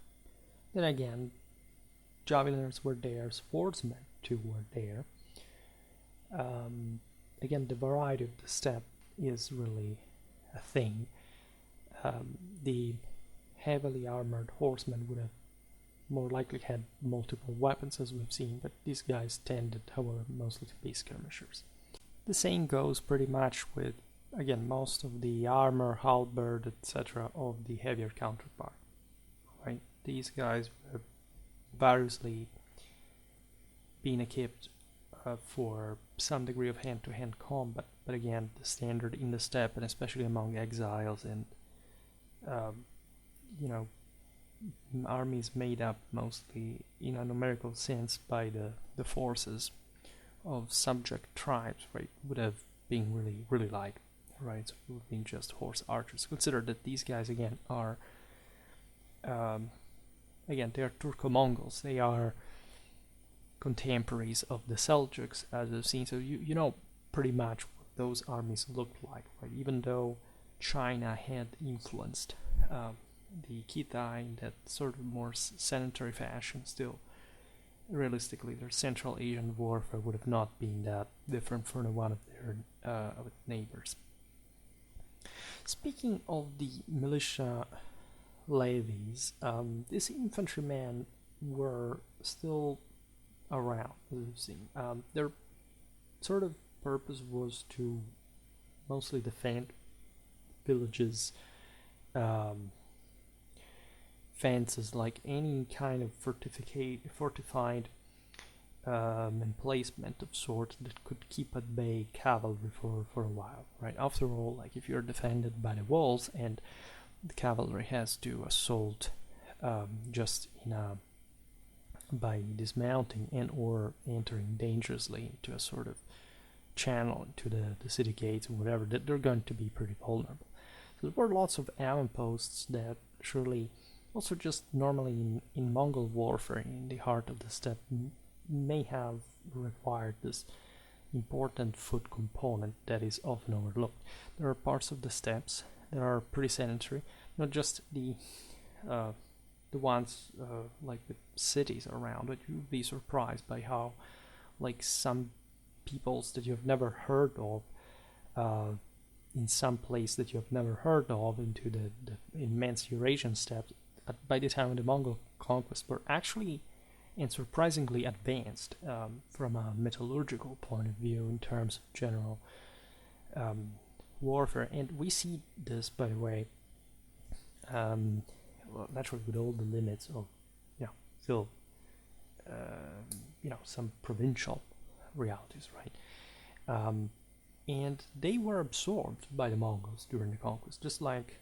Then again, javeliners were there, swordsmen too were there. Again, the variety of the steppe is really a thing. The heavily armored horsemen would have more likely had multiple weapons, as we've seen, but these guys tended, however, mostly to be skirmishers. The same goes pretty much with, again, most of the armor, halberd, etc. of the heavier counterpart. Right? These guys were variously being equipped for some degree of hand-to-hand combat, but again, the standard in the steppe, and especially among exiles and armies made up mostly in a numerical sense by the forces of subject tribes, right, would have been really, really light, right? So it would have been just horse archers. Consider that these guys again are they are Turco-Mongols. They are contemporaries of the Seljuks, as we've seen. So you know pretty much what those armies looked like, right? Even though China had influenced the Khitai in that sort of more sedentary fashion, still, realistically, their Central Asian warfare would have not been that different from one of their neighbors. Speaking of the militia levies, these infantrymen were still around, as we've seen. They're sort of purpose was to mostly defend villages, fences, like any kind of fortified emplacement of sorts that could keep at bay cavalry for a while, right? After all, like if you're defended by the walls and the cavalry has to assault just by dismounting and or entering dangerously into a sort of channel into the city gates or whatever, that they're going to be pretty vulnerable. So there were lots of avant-posts that surely also just normally in Mongol warfare in the heart of the steppe may have required this important foot component that is often overlooked. There are parts of the steppes that are pretty sedentary, not just the ones like with cities around, but you'd be surprised by how like some peoples that you've never heard of in some place that you have never heard of into the immense Eurasian steppes by the time of the Mongol conquest were actually and surprisingly advanced from a metallurgical point of view in terms of general warfare. And we see this, by the way, well, naturally with all the limits of, still, some provincial realities, right? And they were absorbed by the Mongols during the conquest, just like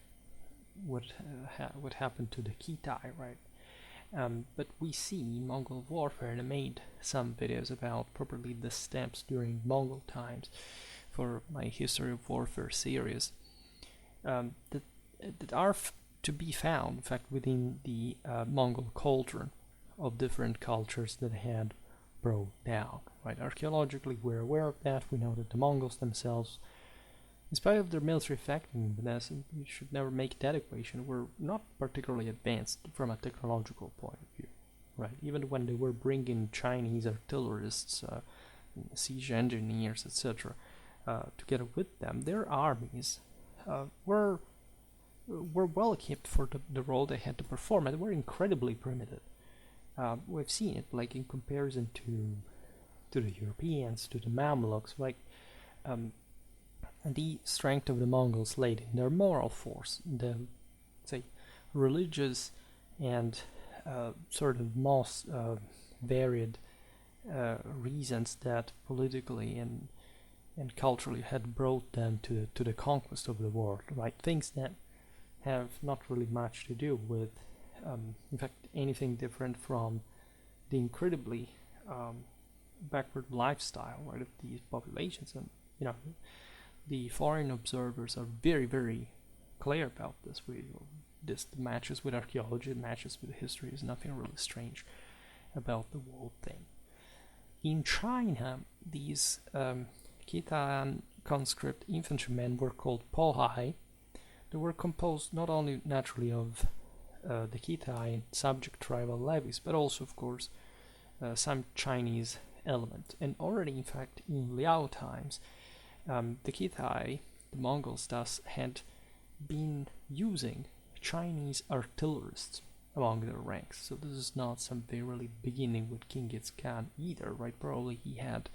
what happened to the Khitai, right? But we see Mongol warfare, and I made some videos about properly the steppes during Mongol times for my History of Warfare series that are to be found, in fact, within the Mongol cauldron of different cultures that had broke down, right? Archaeologically, we're aware of that. We know that the Mongols themselves, in spite of their military effectiveness, and you should never make that equation, were not particularly advanced from a technological point of view, right? Even when they were bringing Chinese artillerists, siege engineers, etc., together with them, their armies were well equipped for the role they had to perform, and were incredibly primitive. We've seen it, like in comparison to the Europeans, to the Mamluks, like. The strength of the Mongols laid in their moral force, the, say, religious and sort of most varied reasons that politically and culturally had brought them to the conquest of the world, right? Things that have not really much to do with, in fact, anything different from the incredibly backward lifestyle, right, of these populations. And the foreign observers are very, very clear about this. This matches with archaeology, it matches with history. There's nothing really strange about the whole thing. In China, these Khitan conscript infantrymen were called pohai. They were composed not only naturally of the Khitai subject tribal levies, but also, of course, some Chinese element. And already, in fact, in Liao times, the Khitai, the Mongols thus, had been using Chinese artillerists among their ranks. So this is not something really beginning with Genghis Khan either, right? Probably he had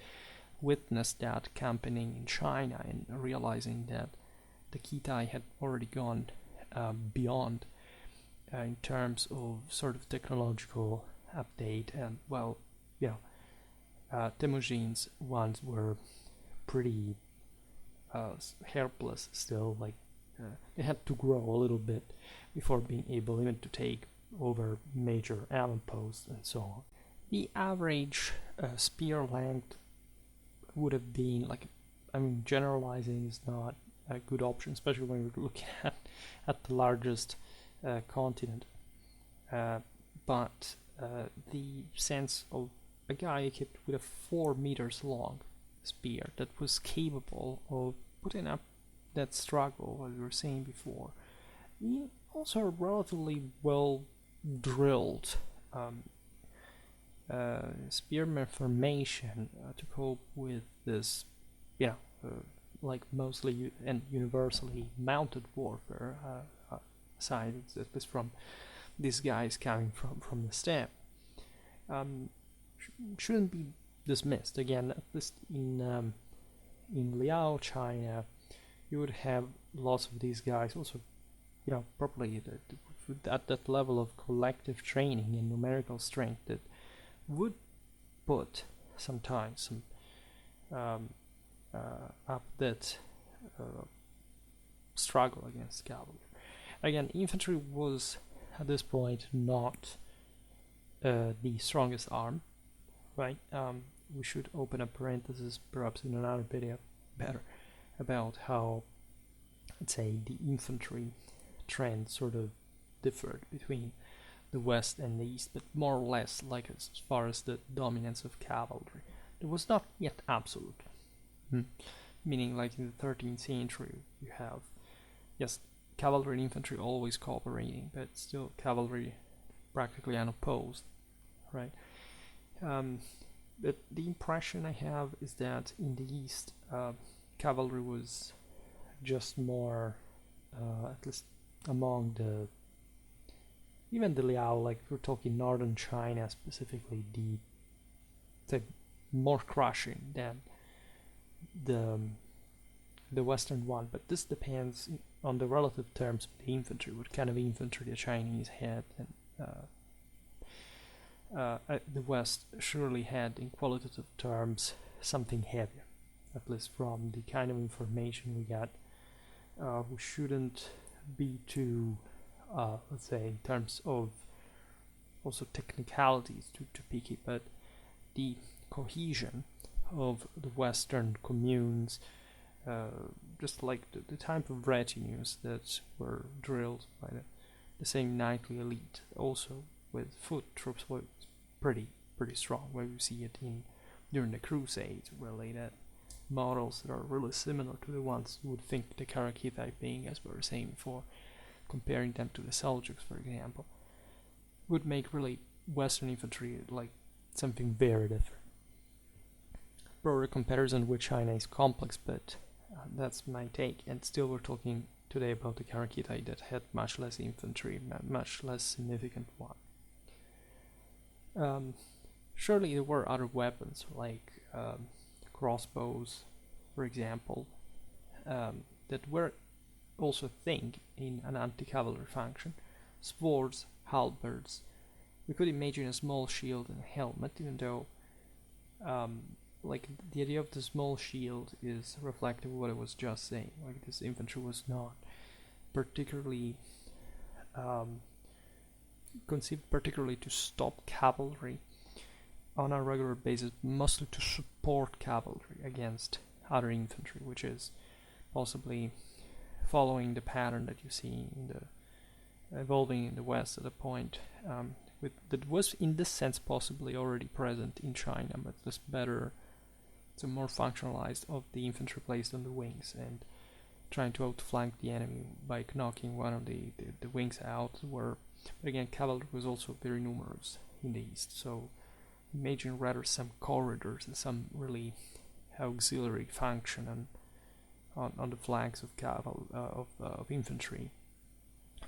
witnessed that campaigning in China and realizing that the Khitai had already gone beyond in terms of sort of technological update, and Temujin's ones were pretty helpless still, like they had to grow a little bit before being able even to take over major avant-posts and so on. The average spear length would have been generalizing is not a good option, especially when we're looking at the largest continent. But the sense of a guy equipped with a 4 meters long spear that was capable of putting up that struggle, as we were saying before. Also a relatively well drilled spearman formation to cope with this, like mostly and universally mounted warfare, aside at least from these guys coming from the steppe, shouldn't be dismissed. Again, at least in in Liao, China, you would have lots of these guys also, properly at that level of collective training and numerical strength that would put sometimes some up that struggle against cavalry. Again, infantry was at this point not the strongest arm, right? We should open a parenthesis perhaps in another video better about how, let's say, the infantry trend sort of differed between the West and the East, but more or less like as far as the dominance of cavalry. It was not yet absolute. Meaning like in the 13th century you have, yes, cavalry and infantry always cooperating, but still cavalry practically unopposed, right? But the impression I have is that in the East, cavalry was just more, at least among even the Liao, like if we're talking northern China specifically, the more crushing than the western one. But this depends on the relative terms of the infantry, what kind of infantry the Chinese had, and the West surely had, in qualitative terms, something heavier, at least from the kind of information we got. We shouldn't be too, let's say, in terms of also technicalities, too picky, but the cohesion of the Western communes, just like the type of retinues that were drilled by the same knightly elite, also with foot troops, was pretty strong. Where you see it during the Crusades, where they had models that are really similar to the ones you would think the Qara Khitai being, as we were saying before, comparing them to the Seljuks, for example, would make really Western infantry like something very different. Broader comparison with China is complex, but that's my take. And still, we're talking today about the Qara Khitai that had much less infantry, much less significant one. Surely there were other weapons like crossbows, for example, that were also a thing in an anti-cavalry function. Swords, halberds. We could imagine a small shield and a helmet, even though like the idea of the small shield is reflective of what I was just saying. Like this infantry was not particularly conceived particularly to stop cavalry on a regular basis, mostly to support cavalry against other infantry, which is possibly following the pattern that you see in the evolving in the West at a point that was in this sense possibly already present in China, but this better, so more functionalized, of the infantry placed on the wings and trying to outflank the enemy by knocking one of the wings out. But again, cavalry was also very numerous in the East, so imagine rather some corridors and some really auxiliary function on the flanks of infantry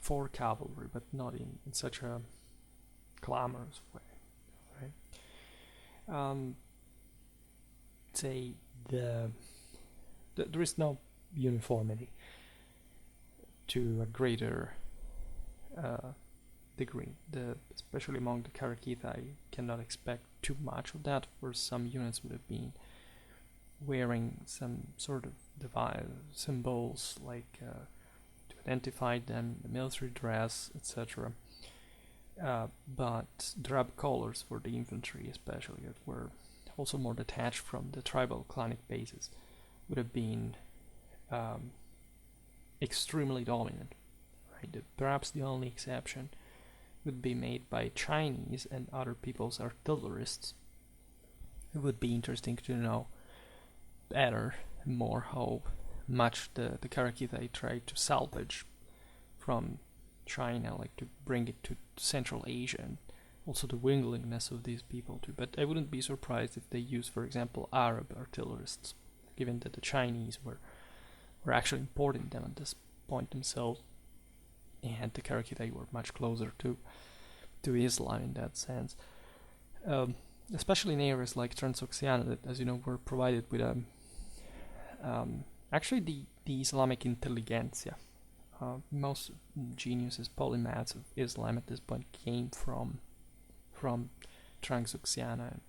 for cavalry, but not in such a clamorous way, right? Say there is no uniformity to a greater degree. Especially among the Qara Khitai, you cannot expect too much of that, where some units would have been wearing some sort of device symbols like to identify them, the military dress, etc. But drab colors for the infantry, especially, that were also more detached from the tribal clanic bases, would have been extremely dominant. Right? Perhaps the only exception would be made by Chinese and other people's artillerists. It would be interesting to know better and more how much the Qara Khitai tried to salvage from China, like to bring it to Central Asia, and also the willingness of these people to. But I wouldn't be surprised if they used, for example, Arab artillerists, given that the Chinese were actually importing them at this point themselves, and the Qara Khitai were much closer to Islam in that sense. Especially in areas like Transoxiana that, as you know, were provided with Actually, the Islamic intelligentsia, most geniuses, polymaths of Islam at this point came from Transoxiana,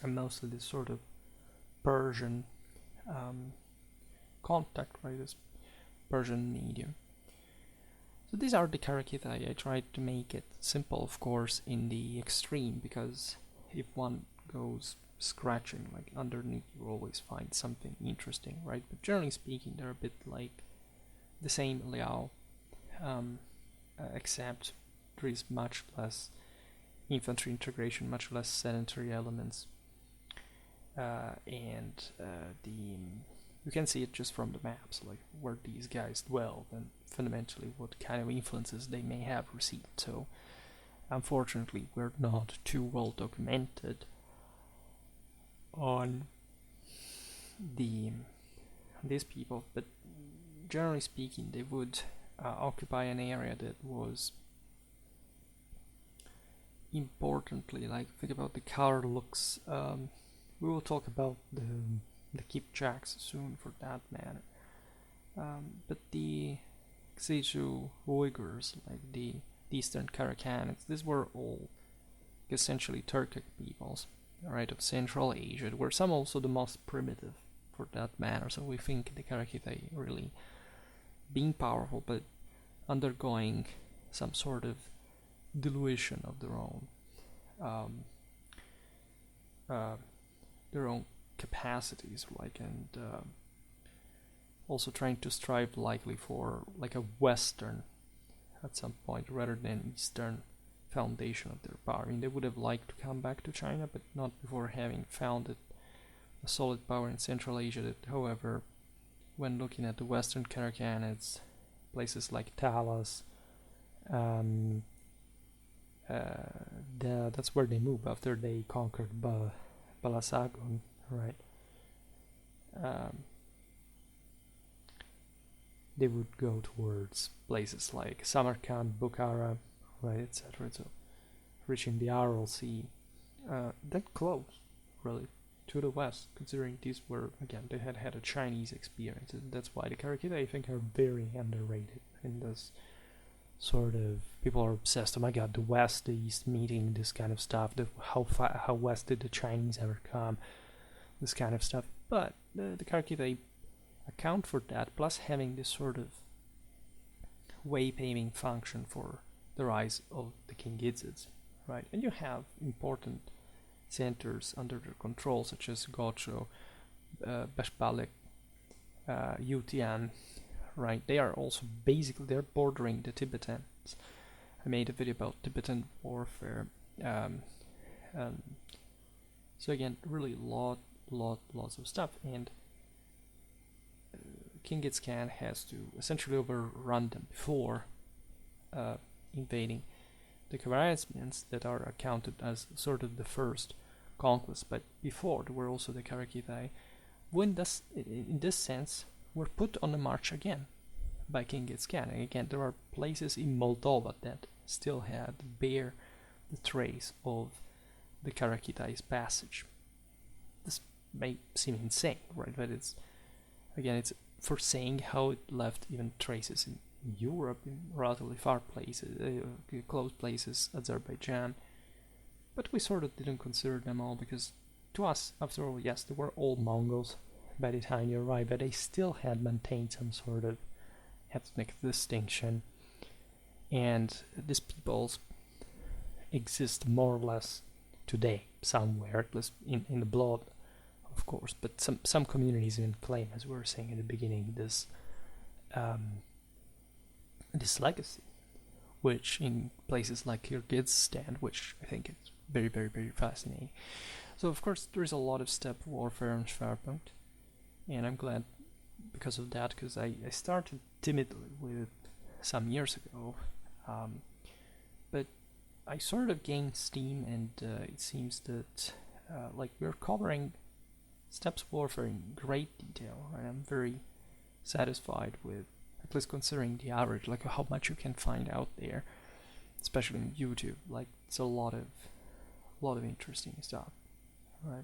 and mostly this sort of Persian contact, right? This Persian medium. So these are the Qara Khitai. I tried to make it simple, of course, in the extreme, because if one goes scratching like underneath, you always find something interesting, right? But generally speaking, they're a bit like the same Liao, except there is much less infantry integration, much less sedentary elements, and you can see it just from the maps, like where these guys dwell and fundamentally what kind of influences they may have received. So unfortunately, we're not too well documented on these people, but generally speaking, they would occupy an area that was importantly, like, think about the Karluks. We will talk about the Kipchaks soon, for that matter. But the Uyghurs, like the Eastern Kara-Khanids, these were all essentially Turkic peoples, right, of Central Asia. There were some also the most primitive, for that matter. So we think the Qara Khitai really being powerful, but undergoing some sort of dilution of their own capacities, like, and also trying to strive likely for like a Western at some point rather than Eastern foundation of their power. I mean, they would have liked to come back to China, but not before having founded a solid power in Central Asia that, however, when looking at the Western Kara-Khanids, places like Talas, that's where they move after they conquered Balasagun, right? They would go towards places like Samarkand, Bukhara, right, etc. So reaching the Aral Sea, that close, really, to the west, considering these were, again, they had had a Chinese experience. And that's why the Qara Khitai, I think, are very underrated in this sort of, people are obsessed, oh my god, the west, the east meeting, this kind of stuff, how west did the Chinese ever come, this kind of stuff. But the Qara Khitai account for that, plus having this sort of way paving function for the rise of the Kingizids, right? And you have important centers under their control, such as Gocho, Bashbalik, Yutian, right? They are also basically, they're bordering the Tibetans. I made a video about Tibetan warfare. So again, really lots of stuff, and Genghis Khan has to essentially overrun them before invading the Karakhanids that are accounted as sort of the first conquest, but before there were also the Qara Khitai, when in this sense were put on the march again by Genghis Khan. And again, there are places in Moldova that still bear the trace of the Qara Khitai's passage. This may seem insane, right? But it's for saying how it left even traces in Europe, in relatively far places, close places, Azerbaijan. But we sort of didn't consider them all, because to us, after all, yes, they were all Mongols by the time you arrived, but they still had maintained some sort of ethnic distinction. And these peoples exist more or less today, somewhere, at least in the blood, of course. But some communities even claim, as we were saying in the beginning, this legacy, which in places like Kyrgyzstan, which I think is very, very, very fascinating. So of course there is a lot of steppe warfare on Schwerpunkt, and I'm glad because of that, because I started timidly with it some years ago, but I sort of gained steam, and it seems that like we're covering steppe warfare in great detail, right? I'm very satisfied with, at least considering the average, like how much you can find out there, especially on YouTube. Like, it's a lot of interesting stuff, right?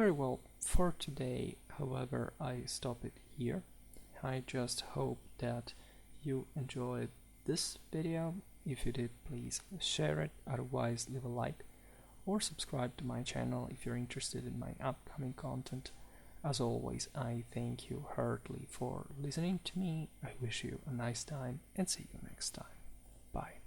Very well, for today, however, I stop it here. I just hope that you enjoyed this video. If you did, please share it, otherwise leave a like or subscribe to my channel if you're interested in my upcoming content. As always, I thank you heartily for listening to me. I wish you a nice time and see you next time. Bye.